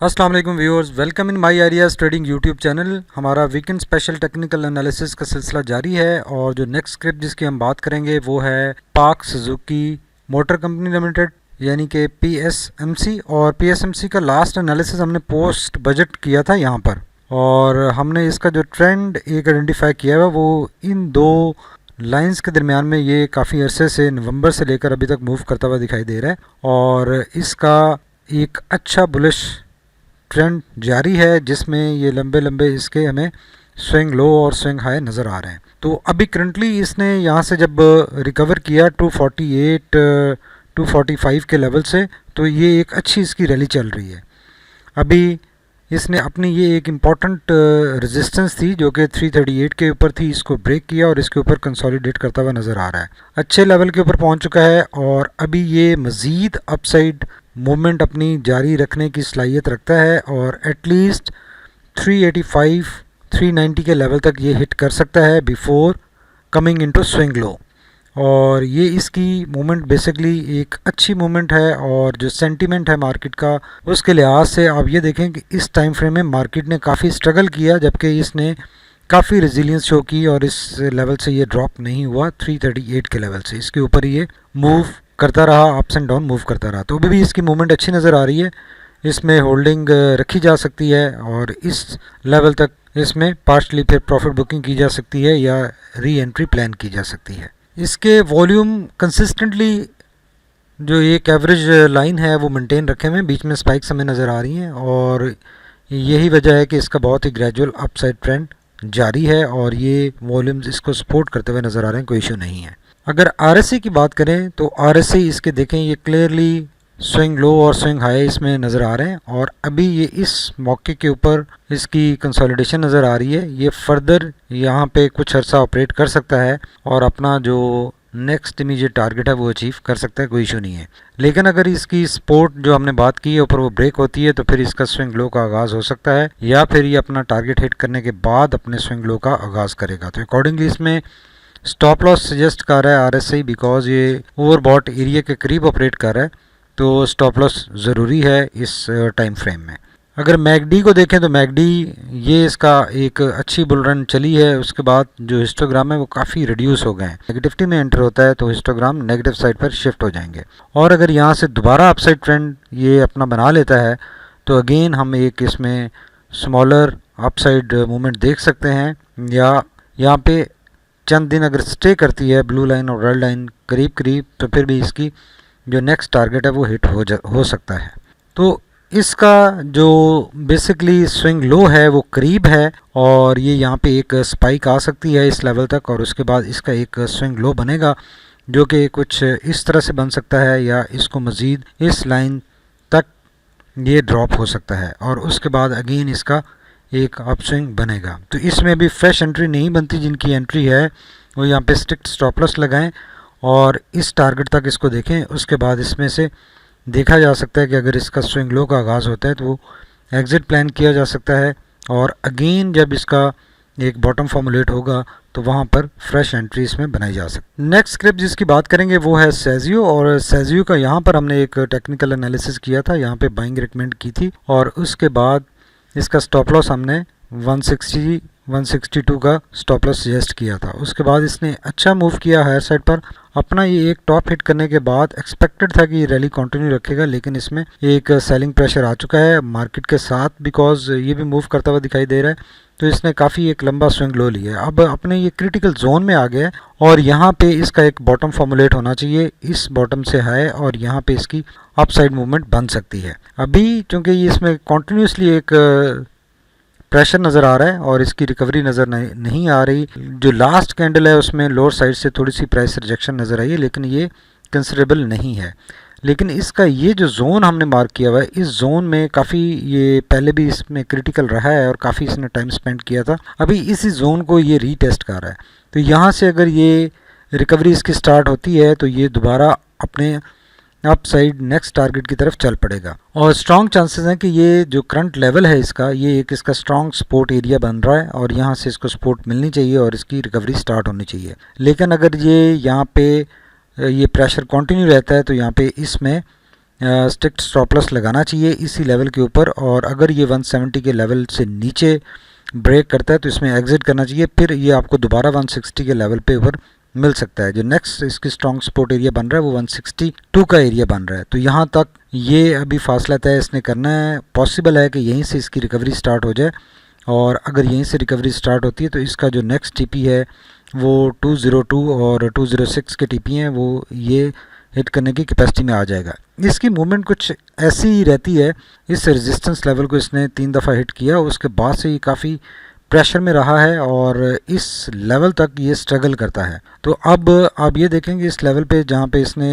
अस्सलाम वालेकुम viewers, welcome in my ideas trading YouTube channel. हमारा वीकेंड स्पेशल टेक्निकल एनालिसिस का सिलसिला जारी है और जो नेक्स्ट स्क्रिप्ट जिसकी हम बात करेंगे वो है पाक सुजुकी मोटर कंपनी लिमिटेड यानी कि पीएसएमसी। और पीएसएमसी का लास्ट एनालिसिस हमने पोस्ट बजट किया था यहाँ पर, और हमने इसका जो ट्रेंड एक आइडेंटिफाई किया हुआ वो इन दो लाइंस के दरमियान में ये काफ़ी अरसे से नवंबर से लेकर अभी तक मूव करता हुआ दिखाई दे रहा है और इसका एक अच्छा बुलिश ट्रेंड जारी है जिसमें ये लंबे लंबे इसके हमें स्विंग लो और स्विंग हाई नज़र आ रहे हैं। तो अभी करंटली इसने यहाँ से जब रिकवर किया 248 245 के लेवल से, तो ये एक अच्छी इसकी रैली चल रही है। अभी इसने अपनी ये एक इम्पॉर्टेंट रेजिस्टेंस थी जो कि 338 के ऊपर थी, इसको ब्रेक किया और इसके ऊपर कंसोलिडेट करता हुआ नज़र आ रहा है। अच्छे लेवल के ऊपर पहुंच चुका है और अभी ये मज़ीद अपसाइड मूवमेंट अपनी जारी रखने की सलाहियत रखता है और एटलीस्ट 385 390 के लेवल तक ये हिट कर सकता है before coming into swing low. और ये इसकी मूवमेंट बेसिकली एक अच्छी मूवमेंट है और जो सेंटीमेंट है मार्केट का उसके लिहाज से आप ये देखें कि इस टाइम फ्रेम में मार्केट ने काफ़ी स्ट्रगल किया जबकि इसने काफ़ी रेजिलियंस शो की और इस लेवल से ये ड्रॉप नहीं हुआ 338 के लेवल से, इसके ऊपर ये मूव करता रहा, अप्स एंड डाउन मूव करता रहा। तो अभी भी इसकी मूवमेंट अच्छी नज़र आ रही है, इसमें होल्डिंग रखी जा सकती है और इस लेवल तक इसमें पार्शली फिर प्रॉफिट बुकिंग की जा सकती है या री एंट्री प्लान की जा सकती है। इसके वॉल्यूम कंसिस्टेंटली जो एक एवरेज लाइन है वो मेंटेन रखे हुए हैं, बीच में स्पाइक्स हमें नज़र आ रही हैं और यही वजह है कि इसका बहुत ही ग्रेजुअल अपसाइड ट्रेंड जारी है और ये वॉल्यूम्स इसको सपोर्ट करते हुए नज़र आ रहे हैं, कोई इशू नहीं है। अगर आरएसआई की बात करें तो आरएसआई इसके देखें ये क्लियरली स्विंग लो और स्विंग हाई इसमें नज़र आ रहे हैं और अभी ये इस मौके के ऊपर इसकी कंसोलिडेशन नज़र आ रही है। ये फर्दर यहाँ पे कुछ अर्सा ऑपरेट कर सकता है और अपना जो नेक्स्ट इमीडिएट टारगेट है वो अचीव कर सकता है, कोई इशू नहीं है। लेकिन अगर इसकी सपोर्ट जो हमने बात की है ऊपर वो ब्रेक होती है तो फिर इसका स्विंग लो का आगाज़ हो सकता है या फिर ये अपना टारगेट हिट करने के बाद अपने स्विंग लो का आगाज़ करेगा। तो अकॉर्डिंगली इसमें स्टॉप लॉस सजेस्ट कर रहा है आरएसआई बिकॉज ये ओवरबॉट एरिया के करीब ऑपरेट कर रहा है, तो स्टॉप लॉस ज़रूरी है इस टाइम फ्रेम में। अगर मैकडी को देखें तो मैकडी ये इसका एक अच्छी बुल रन चली है, उसके बाद जो हिस्टोग्राम है वो काफ़ी रिड्यूस हो गए हैं। नेगेटिविटी में एंटर होता है तो हिस्टोग्राम नेगेटिव साइड पर शिफ्ट हो जाएंगे और अगर यहाँ से दोबारा अपसाइड ट्रेंड ये अपना बना लेता है तो अगेन हम एक इसमें स्मॉलर अपसाइड मूवमेंट देख सकते हैं या यहाँ पे चंद दिन अगर स्टे करती है ब्लू लाइन और रेड लाइन करीब करीब तो फिर भी इसकी जो नेक्स्ट टारगेट है वो हिट हो सकता है। तो इसका जो बेसिकली स्विंग लो है वो करीब है और ये यहाँ पे एक स्पाइक आ सकती है इस लेवल तक और उसके बाद इसका एक स्विंग लो बनेगा जो कि कुछ इस तरह से बन सकता है या इसको मज़ीद इस लाइन तक ये ड्रॉप हो सकता है और उसके बाद अगेन इसका एक अपस्विंग बनेगा। तो इसमें भी फ्रेश एंट्री नहीं बनती, जिनकी एंट्री है वो यहाँ पे स्ट्रिक्ट स्टॉप लॉस लगाएं और इस टारगेट तक इसको देखें। उसके बाद इसमें से देखा जा सकता है कि अगर इसका स्विंग लो का आगाज़ होता है तो वो एग्ज़िट प्लान किया जा सकता है और अगेन जब इसका एक बॉटम फॉर्मुलेट होगा तो वहाँ पर फ्रेश एंट्री इसमें बनाई जा सकती है। नेक्स्ट स्क्रिप्ट जिसकी बात करेंगे वो है सेजियो और सेजियो का यहाँ पर हमने एक टेक्निकल एनालिसिस किया था, यहाँ पे बाइंग रिकमेंड की थी और उसके बाद इसका स्टॉप लॉस हमने 160 162 का स्टॉप लॉस सजेस्ट किया था। उसके बाद इसने अच्छा मूव किया हायर साइड पर, अपना ये एक टॉप हिट करने के बाद एक्सपेक्टेड था कि ये रैली कंटिन्यू रखेगा लेकिन इसमें एक सेलिंग प्रेशर आ चुका है मार्केट के साथ बिकॉज ये भी मूव करता हुआ दिखाई दे रहा है। तो इसने काफ़ी एक लंबा स्विंग लो लिया है, अब अपने ये क्रिटिकल जोन में आ गया है और यहाँ पे इसका एक बॉटम फॉर्मुलेट होना चाहिए इस बॉटम से हाई और यहाँ पे इसकी अपसाइड मूवमेंट बन सकती है। अभी चूँकि ये इसमें कॉन्टीन्यूसली एक प्रेशर नज़र आ रहा है और इसकी रिकवरी नज़र नहीं आ रही। जो लास्ट कैंडल है उसमें लोअर साइड से थोड़ी सी प्राइस रिजेक्शन नज़र आई है लेकिन ये कंसिडरेबल नहीं है। लेकिन इसका ये जो जोन हमने मार्क किया हुआ है इस जोन में काफ़ी ये पहले भी इसमें क्रिटिकल रहा है और काफ़ी इसने टाइम स्पेंड किया था, अभी इसी जोन को ये रीटेस्ट कर रहा है। तो यहाँ से अगर ये रिकवरी इसकी स्टार्ट होती है तो ये दोबारा अपने अप साइड नेक्स्ट टारगेट की तरफ चल पड़ेगा और स्ट्रॉन्ग चांसेस हैं कि ये जो करंट लेवल है इसका ये एक इसका स्ट्रॉन्ग सपोर्ट एरिया बन रहा है और यहाँ से इसको सपोर्ट मिलनी चाहिए और इसकी रिकवरी स्टार्ट होनी चाहिए। लेकिन अगर ये यहाँ पे ये प्रेशर कंटिन्यू रहता है तो यहाँ पे इसमें स्ट्रिक्ट स्टॉप लॉस लगाना चाहिए इसी लेवल के ऊपर, और अगर ये 170 के लेवल से नीचे ब्रेक करता है तो इसमें एग्जिट करना चाहिए। फिर ये आपको दोबारा 160 के लेवल पे ऊपर मिल सकता है। जो नेक्स्ट इसकी स्ट्रॉन्ग सपोर्ट एरिया बन रहा है वो 162 का एरिया बन रहा है। तो यहाँ तक ये अभी फासला तय इसने करना है। पॉसिबल है कि यहीं से इसकी रिकवरी स्टार्ट हो जाए, और अगर यहीं से रिकवरी स्टार्ट होती है तो इसका जो नेक्स्ट टीपी है वो 202 और 206 के टीपी हैं, वो ये हिट करने की कैपेसिटी में आ जाएगा। इसकी मूवमेंट कुछ ऐसी ही रहती है। इस रेजिस्टेंस लेवल को इसने 3 दफ़ा हिट किया, उसके बाद से ये काफ़ी प्रेशर में रहा है और इस लेवल तक ये स्ट्रगल करता है। तो अब आप ये देखेंगे इस लेवल पे जहाँ पे इसने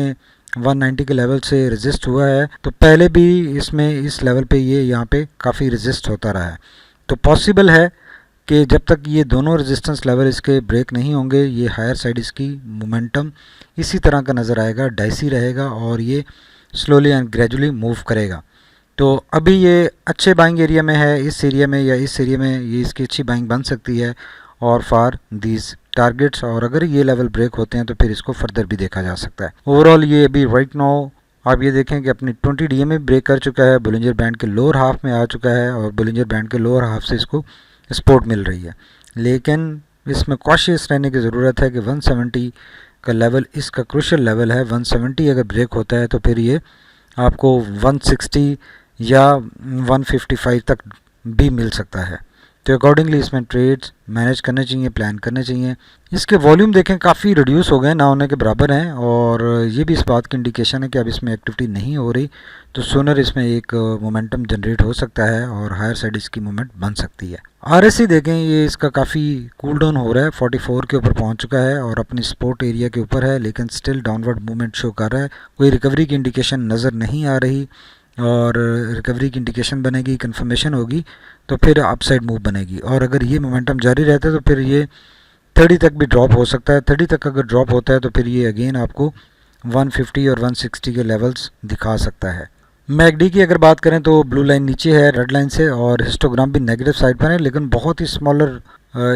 190 के लेवल से रेजिस्ट हुआ है, तो पहले भी इसमें इस लेवल पे ये यहाँ पे काफ़ी रेजिस्ट होता रहा है। तो पॉसिबल है कि जब तक ये दोनों रेजिस्टेंस लेवल इसके ब्रेक नहीं होंगे, ये हायर साइड इसकी मोमेंटम इसी तरह का नज़र आएगा, डाइसी रहेगा और ये स्लोली एंड ग्रेजुअली मूव करेगा। तो अभी ये अच्छे बाइंग एरिया में है, इस एरिया में या इस एरिया में ये इसकी अच्छी बाइंग बन सकती है और फॉर दीज टारगेट्स, और अगर ये लेवल ब्रेक होते हैं तो फिर इसको फर्दर भी देखा जा सकता है। ओवरऑल ये अभी राइट नाउ आप ये देखें कि अपनी 20 डीएम में ब्रेक कर चुका है, बोलिंजर बैंड के लोअर हाफ में आ चुका है और बोलिंजर बैंड के लोअर हाफ से इसको सपोर्ट मिल रही है। लेकिन इसमें कॉशियस रहने की ज़रूरत है कि 170 का लेवल इसका क्रूशियल लेवल है। 170 अगर ब्रेक होता है तो फिर ये आपको 160 या 155 तक भी मिल सकता है। तो अकॉर्डिंगली इसमें ट्रेड्स मैनेज करने चाहिए, प्लान करने चाहिए। इसके वॉल्यूम देखें काफ़ी रिड्यूस हो गए, ना होने के बराबर हैं, और ये भी इस बात की इंडिकेशन है कि अब इसमें एक्टिविटी नहीं हो रही, तो सोनर इसमें एक मोमेंटम जनरेट हो सकता है और हायर साइड इसकी मूवमेंट बन सकती है। आरएससी देखें ये इसका काफ़ी कूल डाउन हो रहा है, 44 के ऊपर पहुंच चुका है और अपनी सपोर्ट एरिया के ऊपर है, लेकिन स्टिल डाउनवर्ड मूवमेंट शो कर रहा है। कोई रिकवरी की इंडिकेशन नज़र नहीं आ रही, और रिकवरी की इंडिकेशन बनेगी, कंफर्मेशन होगी तो फिर अपसाइड मूव बनेगी। और अगर ये मोमेंटम जारी रहता है तो फिर ये 30 तक भी ड्रॉप हो सकता है। 30 तक अगर ड्रॉप होता है तो फिर ये अगेन आपको 150 और 160 के लेवल्स दिखा सकता है। मैकडी की अगर बात करें तो ब्लू लाइन नीचे है रेड लाइन से, और हिस्टोग्राम भी नेगेटिव साइड पर है, लेकिन बहुत ही स्मॉलर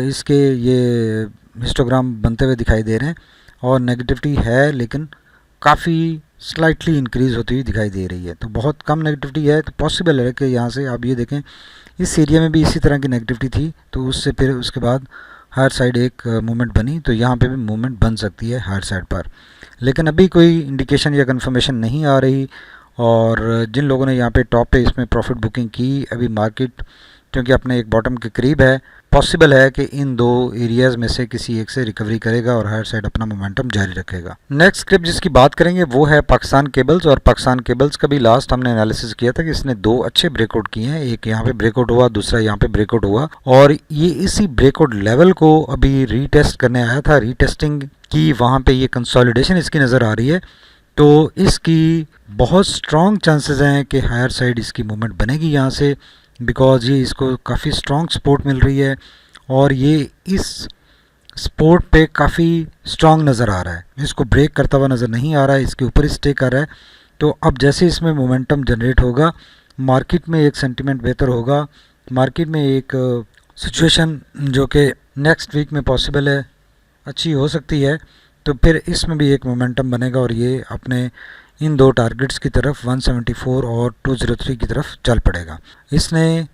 इसके ये हिस्टोग्राम बनते हुए दिखाई दे रहे हैं, और नेगेटिविटी है लेकिन काफ़ी स्लाइटली इंक्रीज़ होती हुई दिखाई दे रही है। तो बहुत कम नेगेटिविटी है, तो पॉसिबल है कि यहाँ से आप ये देखें इस एरिया में भी इसी तरह की नेगेटिविटी थी, तो उससे फिर उसके बाद हायर साइड एक मूवमेंट बनी, तो यहाँ पे भी मूवमेंट बन सकती है हायर साइड पर। लेकिन अभी कोई इंडिकेशन या कंफर्मेशन नहीं आ रही, और जिन लोगों ने यहाँ पे टॉप पे इसमें प्रॉफिट बुकिंग की, अभी मार्केट क्योंकि अपने एक बॉटम के करीब है, पॉसिबल है कि इन दो एरियाज़ में से किसी एक से रिकवरी करेगा और हायर साइड अपना मोमेंटम जारी रखेगा। नेक्स्ट स्क्रिप्ट जिसकी बात करेंगे वो है पाकिस्तान केबल्स, और पाकिस्तान केबल्स का भी लास्ट हमने एनालिसिस किया था कि इसने दो अच्छे ब्रेकआउट किए हैं, एक यहाँ पे ब्रेकआउट हुआ, दूसरा यहाँ पे ब्रेकआउट हुआ, और ये इसी ब्रेकआउट लेवल को अभी रीटेस्ट करने आया था। रीटेस्टिंग की वहाँ पे ये कंसोलिडेशन इसकी नज़र आ रही है, तो इसकी बहुत स्ट्रॉन्ग चांसेस हैं कि हायर साइड इसकी मूवमेंट बनेगी यहाँ से, बिकॉज ये इसको काफ़ी स्ट्रॉन्ग सपोर्ट मिल रही है और ये इस सपोर्ट पे काफ़ी स्ट्रॉन्ग नज़र आ रहा है। इसको ब्रेक करता हुआ नज़र नहीं आ रहा है, इसके ऊपर ही स्टे कर रहा है। तो अब जैसे इसमें मोमेंटम जनरेट होगा, मार्केट में एक सेंटीमेंट बेहतर होगा, मार्केट में एक सिचुएशन जो कि नेक्स्ट वीक में पॉसिबल है, अच्छी हो सकती है, तो फिर इसमें भी एक मोमेंटम बनेगा और ये अपने इन दो टारगेट्स की तरफ 174 और 203 की तरफ चल पड़ेगा। इसने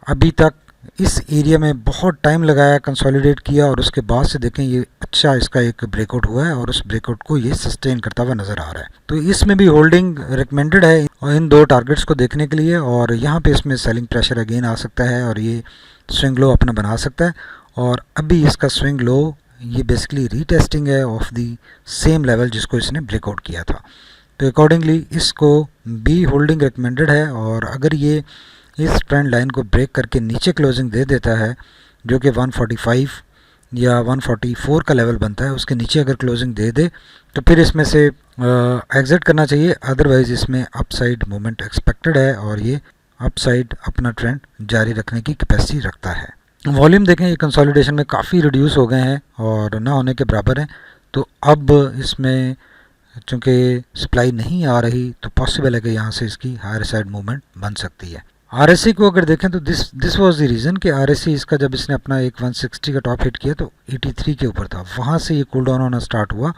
अभी तक इस एरिया में बहुत टाइम लगाया, कंसोलिडेट किया, और उसके बाद से देखें ये अच्छा इसका एक ब्रेकआउट हुआ है और उस ब्रेकआउट को ये सस्टेन करता हुआ नज़र आ रहा है। तो इसमें भी होल्डिंग रिकमेंडेड है और इन दो टारगेट्स को देखने के लिए, और यहाँ पे इसमें सेलिंग प्रेशर अगेन आ सकता है और ये स्विंग लो अपना बना सकता है। और अभी इसका स्विंग लो ये बेसिकली रीटेस्टिंग है ऑफ दी सेम लेवल जिसको इसने ब्रेकआउट किया था। तो अकॉर्डिंगली इसको बी होल्डिंग रिकमेंडेड है, और अगर ये इस ट्रेंड लाइन को ब्रेक करके नीचे क्लोजिंग दे देता है जो कि 145 या 144 का लेवल बनता है, उसके नीचे अगर क्लोजिंग दे दे तो फिर इसमें से एग्जिट करना चाहिए। अदरवाइज़ इसमें अपसाइड मूवमेंट एक्सपेक्टेड है और ये अपसाइड अपना ट्रेंड जारी रखने की कैपेसिटी रखता है। वॉल्यूम देखें ये कंसोलिडेशन में काफ़ी रिड्यूस हो गए हैं और ना होने के बराबर हैं, तो अब इसमें चूँकि सप्लाई नहीं आ रही तो पॉसिबल है कि यहाँ से इसकी हायर साइड मूवमेंट बन सकती है। आरएससी को अगर देखें तो दिस वाज द रीज़न कि आरएससी इसका जब इसने अपना एक 160 का टॉप हिट किया तो 83 के ऊपर था, वहाँ से ये कूल डाउन होना स्टार्ट हुआ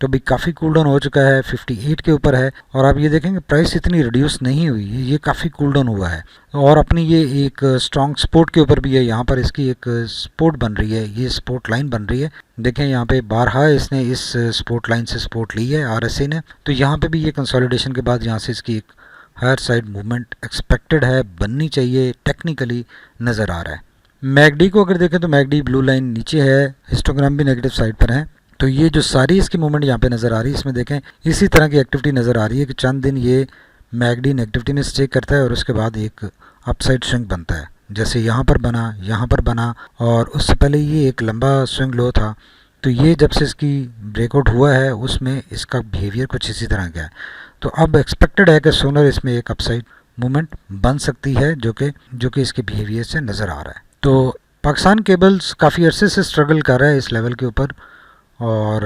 तो अभी काफ़ी कूल डाउन हो चुका है, 58 के ऊपर है। और आप ये देखेंगे प्राइस इतनी रिड्यूस नहीं हुई है, ये काफ़ी कूल डाउन हुआ है। और अपनी ये एक स्ट्रॉन्ग सपोर्ट के ऊपर भी है, यहाँ पर इसकी एक सपोर्ट बन रही है, ये सपोर्ट लाइन बन रही है। देखें यहाँ पे बारहा इसने इस सपोर्ट लाइन से सपोर्ट ली है आरएसए ने, तो यहाँ पे भी ये कंसोलिडेशन के बाद यहाँ से इसकी एक हायर साइड मूवमेंट एक्सपेक्टेड है, बननी चाहिए, टेक्निकली नज़र आ रहा है। मैगडी को अगर देखें तो मैगडी ब्लू लाइन नीचे है, हिस्टोग्राम भी नेगेटिव साइड पर है। तो ये जो सारी इसकी मूवमेंट यहाँ पे नज़र आ रही है, इसमें देखें इसी तरह की एक्टिविटी नज़र आ रही है कि चंद दिन ये मैगडी नेगेटिविटी में स्टे करता है और उसके बाद एक अपसाइड स्विंग बनता है, जैसे यहाँ पर बना, यहाँ पर बना, और उससे पहले ये एक लंबा स्विंग लो था। तो ये जब से इसकी ब्रेकआउट हुआ है उसमें इसका बिहेवियर कुछ इसी तरह का है। तो अब एक्सपेक्टेड है कि सोनर इसमें एक अपसाइड मूवमेंट बन सकती है, जो कि इसके बिहेवियर से नज़र आ रहा है। तो पाकिस्तान केबल्स काफ़ी अरसे से स्ट्रगल कर रहा है इस लेवल के ऊपर, और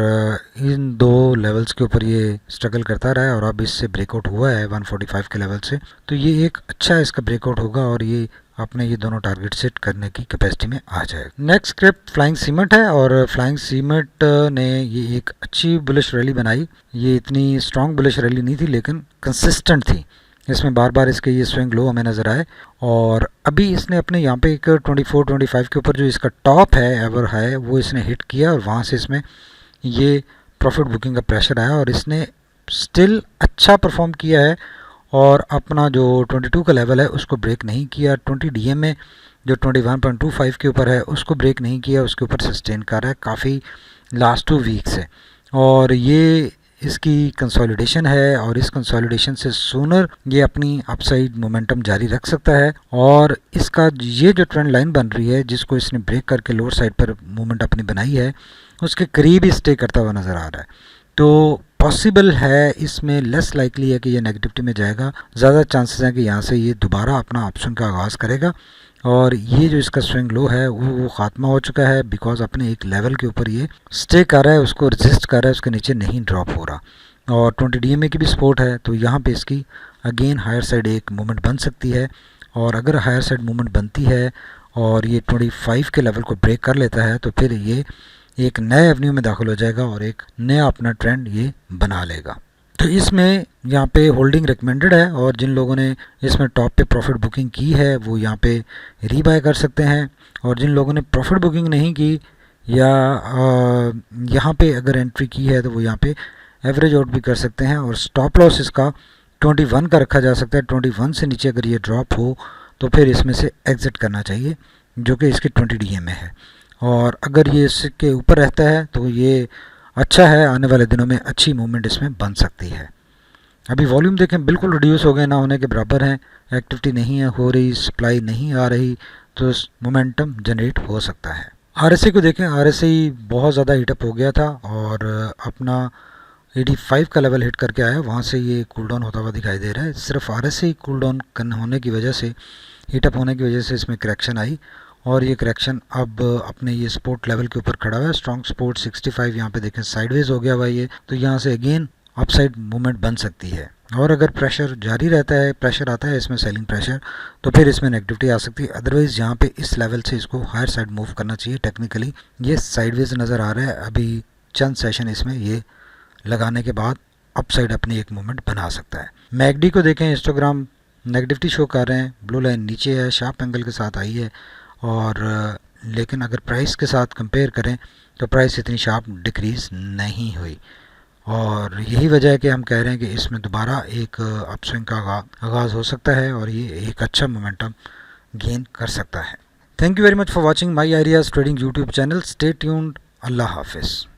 इन दो लेवल्स के ऊपर ये स्ट्रगल करता रहा है, और अब इससे ब्रेकआउट हुआ है 145 के लेवल से। तो ये एक अच्छा इसका ब्रेकआउट होगा और ये अपने ये दोनों टारगेट सेट करने की कैपेसिटी में आ जाएगा। नेक्स्ट स्क्रिप्ट फ्लाइंग सीमेंट है, और फ्लाइंग सीमेंट ने ये एक अच्छी बुलिश रैली बनाई। ये इतनी स्ट्रॉन्ग बुलिश रैली नहीं थी लेकिन कंसिस्टेंट थी, इसमें बार बार इसके ये स्विंग लो हमें नज़र आए। और अभी इसने अपने यहाँ पे एक 24-25 के ऊपर जो इसका टॉप है, एवर है, वो इसने हिट किया, और वहाँ से इसमें ये प्रॉफिट बुकिंग का प्रेशर आया और इसने स्टिल अच्छा परफॉर्म किया है, और अपना जो 22 का लेवल है उसको ब्रेक नहीं किया। 20 डीएम में जो 21.25 के ऊपर है उसको ब्रेक नहीं किया, उसके ऊपर सस्टेन कर रहा है काफ़ी लास्ट 2 वीक से। और ये इसकी कंसोलिडेशन है, और इस कंसोलिडेशन से सूनर ये अपनी अपसाइड मोमेंटम जारी रख सकता है, और इसका ये जो ट्रेंड लाइन बन रही है जिसको इसने ब्रेक करके लोअर साइड पर मूवमेंट अपनी बनाई है उसके करीब ही स्टे करता हुआ नज़र आ रहा है। तो पॉसिबल है, इसमें लेस लाइकली है कि ये नेगेटिविटी में जाएगा, ज़्यादा चांसेस हैं कि यहाँ से ये दोबारा अपना ऑप्शन का आगाज़ करेगा। और ये जो इसका स्विंग लो है वो ख़ात्मा हो चुका है, बिकॉज अपने एक लेवल के ऊपर ये स्टे कर रहा है, उसको रेजिस्ट कर रहा है, उसके नीचे नहीं ड्रॉप हो रहा। और 20 डीएमए की भी सपोर्ट है, तो यहाँ पे इसकी अगेन हायर साइड एक मूवमेंट बन सकती है। और अगर हायर साइड मूवमेंट बनती है और ये 25 के लेवल को ब्रेक कर लेता है तो फिर ये एक नए एवेन्यू में दाखिल हो जाएगा और एक नया अपना ट्रेंड ये बना लेगा। तो इसमें यहाँ पे होल्डिंग रिकमेंडेड है, और जिन लोगों ने इसमें टॉप पे प्रॉफिट बुकिंग की है वो यहाँ पे रीबाय कर सकते हैं, और जिन लोगों ने प्रॉफिट बुकिंग नहीं की या यहाँ पे अगर एंट्री की है तो वो यहाँ पे एवरेज आउट भी कर सकते हैं। और स्टॉप लॉस इसका 21 का रखा जा सकता है। 21 से नीचे अगर ये ड्रॉप हो तो फिर इसमें से एग्ज़िट करना चाहिए, जो कि इसके 20 डीएम में है। और अगर ये इसके ऊपर रहता है तो ये अच्छा है, आने वाले दिनों में अच्छी मूवमेंट इसमें बन सकती है। अभी वॉल्यूम देखें बिल्कुल रिड्यूस हो गए, ना होने के बराबर हैं, एक्टिविटी नहीं है हो रही, सप्लाई नहीं आ रही, तो मोमेंटम जनरेट हो सकता है। आरएसआई को देखें, आरएसआई बहुत ज़्यादा हीटअप हो गया था और अपना 85 का लेवल हिट करके आया, वहाँ से ये कूल डाउन होता हुआ दिखाई दे रहा है। सिर्फ आरएसआई कूल डाउन होने की वजह से, हीटअप होने की वजह से इसमें करेक्शन आई, और ये करेक्शन अब अपने ये सपोर्ट लेवल के ऊपर खड़ा हुआ है। स्ट्रॉन्ग सपोर्ट 65 यहाँ पे देखें साइडवेज हो गया हुआ ये, तो यहाँ से अगेन अपसाइड मूवमेंट बन सकती है। और अगर प्रेशर जारी रहता है, प्रेशर आता है इसमें सेलिंग प्रेशर, तो फिर इसमें नेगेटिविटी आ सकती है। अदरवाइज़ यहाँ पे इस लेवल से इसको हायर साइड मूव करना चाहिए। टेक्निकली ये साइडवेज नज़र आ रहा है, अभी चंद सेशन इसमें ये लगाने के बाद अपसाइड अपनी एक मूवमेंट बना सकता है। मैगडी को देखें, हिस्टोग्राम नेगेटिविटी शो कर रहे हैं, ब्लू लाइन नीचे है, शार्प एंगल के साथ आई है, और लेकिन अगर प्राइस के साथ कंपेयर करें तो प्राइस इतनी शार्प डिक्रीज़ नहीं हुई, और यही वजह है कि हम कह रहे हैं कि इसमें दोबारा एक अपस्विंग का आगाज़ हो सकता है और ये एक अच्छा मोमेंटम गेन कर सकता है। Thank you very much for watching my ideas trading YouTube channel. Stay tuned. अल्लाह हाफिज़।